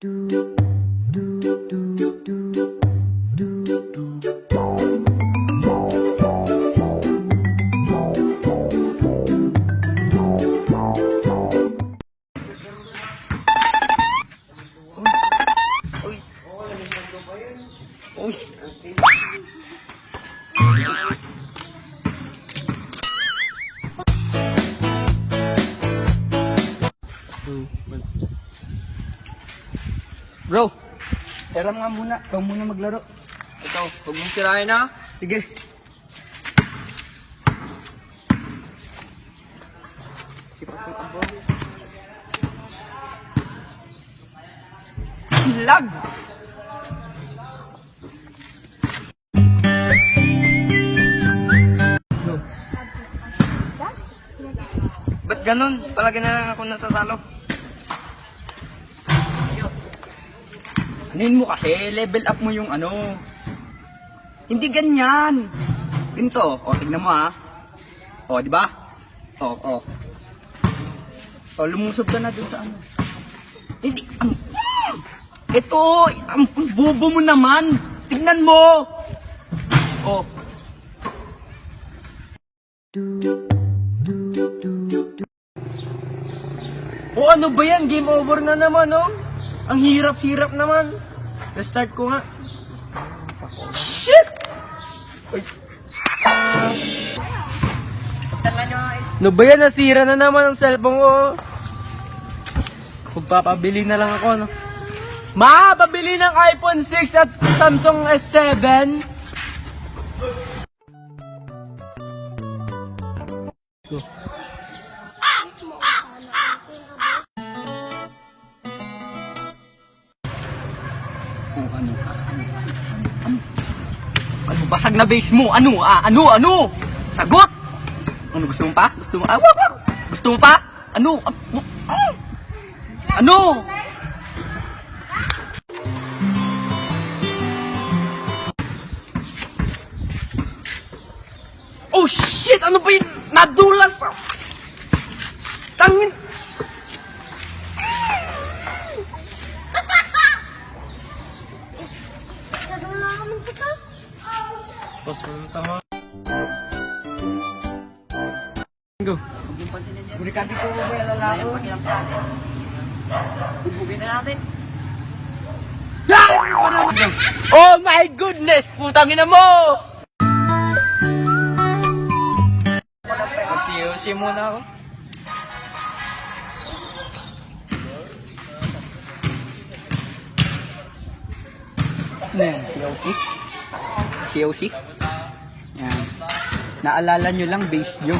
Uy. Bro, peram nga muna. Ikaw muna maglaro. Ikaw, huwag mong sirahin ha. Sige. Sipat mo ka bro. Lag! Ba't ganun? Palagi na lang ako natatalo. Anin mo kasi, level up mo yung ano. Hindi ganyan. Ganito, o tignan mo ha. O, di ba? O. O, lumusob ka na dun sa ano. Hindi, ito, ang bobo mo naman. Tignan mo. O. O ano ba yan? Game over na naman oh. Ang hirap-hirap naman. Restart ko nga. Shit! Uy. Ano ba yan? Nasira na naman ang cellphone ko. Magpapabili na lang ako, no? Ma, pabili ng iPhone 6 at Samsung S7. Ano, basag na base mo? Ano? Sagot! Ano, gusto mo pa? Wag! Gusto mo pa? Ano? Ano? Oh shit! Ano ba yun? Nadulas! Tangin! Boss, walang tama. Go. Burikante ko ba yung lalaki? Pakilang sa atin. Bubugin na natin. Oh my goodness! Putang ina mo! Mag-COC muna ako. Ano yan? COC? COC? Yan. Naalala nyo lang, base nyo.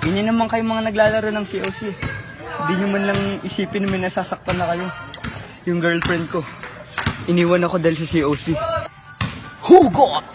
Ganyan naman kayo mga naglalaro ng COC. Hindi nyo man lang isipin na may nasasaktan na kayo. Yung girlfriend ko, iniwan ako dahil sa COC. Hugot!